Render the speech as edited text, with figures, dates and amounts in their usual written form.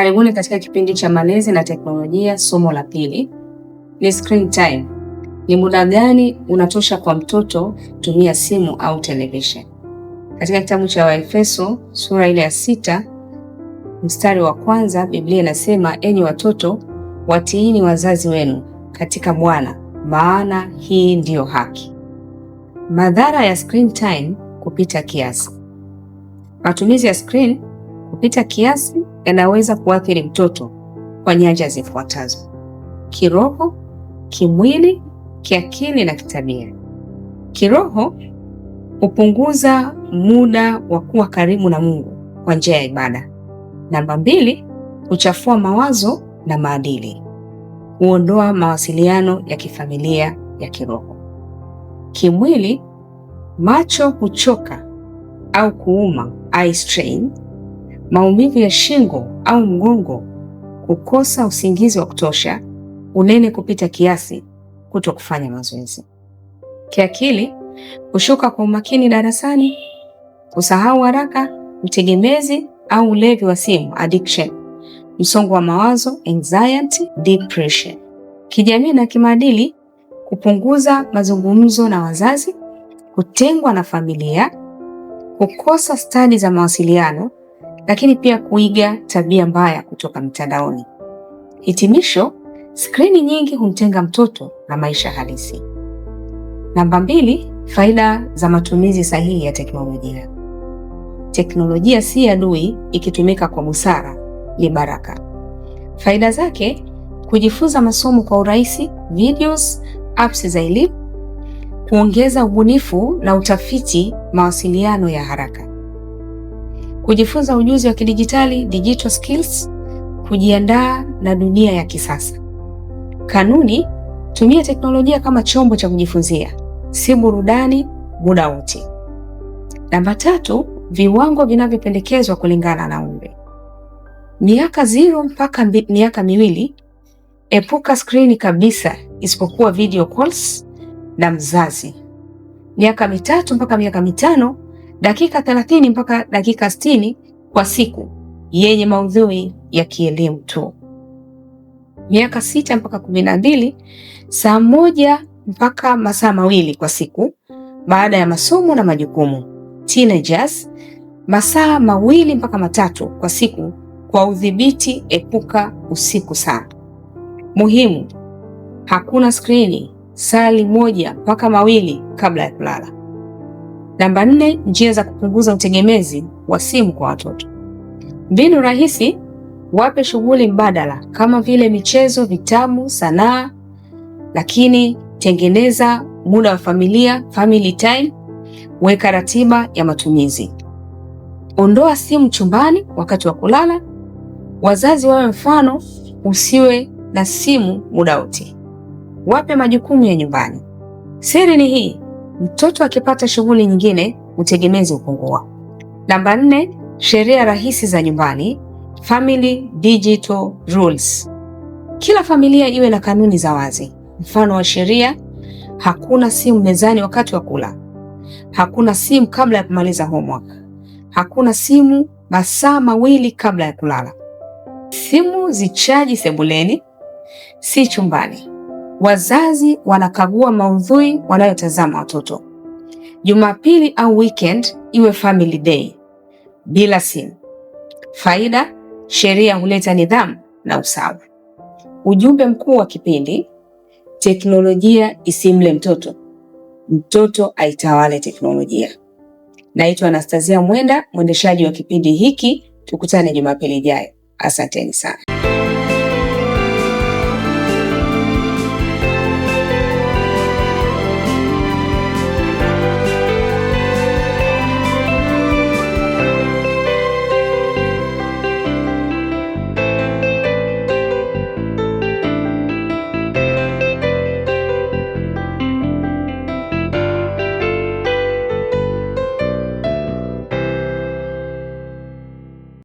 Karibuni katika kipindi cha malezi na teknolojia, somo la pili ni screen time. Ni muda gani unatosha kwa mtoto tumia simu au television? Katika kitabu cha Waefeso sura ile ya 6 mstari wa 1, Biblia inasema, enyi watoto watiini wazazi wenu katika Bwana, maana hii ndiyo haki. Madhara ya screen time kupita kiasi. Matumizi ya screen kupita kiasi yanaweza kuathiri mtoto kwa nyanja zifuatazo: kiroho, kimwili, kiakili na kitabia. Kiroho, hupunguza muda wa kuwa karibu na Mungu kwa njia ya ibada. Namba 2, huchafua mawazo na maadili. Huondoa mawasiliano ya kifamilia ya kiroho. Kimwili, macho huchoka au kuuma, eye strain, maumivu ya shingo au mgongo, kukosa usingizi wa kutosha, unene kupita kiasi, kutokufanya mazoezi. Kiakili, kushuka kwa umakini darasani, kusahau haraka, utegemezi au ulevi wa simu, addiction, msongo wa mawazo, anxiety, depression. Kijamii na kimaadili, kupunguza mazungumzo na wazazi, kutengwa na familia, kukosa stadi za mawasiliano, lakini pia kuiga tabia mbaya kutoka mitandaoni. Hitimisho, skrini nyingi humtenga mtoto na maisha halisi. Namba 2, faida za matumizi sahihi ya teknolojia. Teknolojia si adui ikitumika kwa busara, ni baraka. Faida zake: kujifunza masomo kwa urahisi, videos, apps za elimu, kuongeza ubunifu na utafiti, mawasiliano ya haraka, kujifunza ujuzi wa kidijitali, digital skills, kujiandaa na dunia ya kisasa. Kanuni: tumia teknolojia kama chombo cha kujifunzia, si burudani muda wote. Namba 3, viwango vinavyopendekezwa kulingana na umri. Miaka 0 mpaka miaka 2, epuka skrini kabisa isipokuwa video calls na mzazi. Miaka 3 mpaka miaka 5, dakika 30 mpaka dakika 60 kwa siku yenye maudhui ya kielimu tu. Miaka 6 mpaka 12, saa 1 mpaka masaa 2 kwa siku baada ya masomo na majukumu. Teenagers, masaa 2 mpaka 3 kwa siku kwa udhibiti, epuka usiku sana. Muhimu: hakuna skrini saa 1 mpaka 2 kabla ya kulala. Namba 4, njia za kupunguza utegemezi wa simu kwa watoto. Mbinu rahisi: wape shughuli mbadala kama vile michezo, vitabu, sanaa, lakini tengeneza muda wa familia, family time. Weka ratiba ya matumizi. Ondoa simu chumbani wakati wa kulala. Wazazi wawe mfano, usiwe na simu muda wote. Wape majukumu ya nyumbani. Siri ni hii: mtoto akipata shughuli nyingine, utegemezi upungua. Namba 4, sheria rahisi za nyumbani, family digital rules. Kila familia iwe na kanuni za wazi. Mfano wa sheria: hakuna simu mezani wakati wa kula, hakuna simu kabla ya kumaliza homework, hakuna simu masaa 2 kabla ya kulala. Simu zichaji sebuleni, si chumbani. Wazazi wanakagua maudhui wanayotazama watoto. Jumapili au weekend iwe family day bila simu. Faida: sheria huleta nidhamu na usawa. Ujumbe mkuu wa kipindi: teknolojia isimle mtoto, mtoto aitawale teknolojia. Naitwa Anastasia Mwenda, mwendeshaji wa kipindi hiki. Tukutane Jumapili ijayo. Asanteni sana.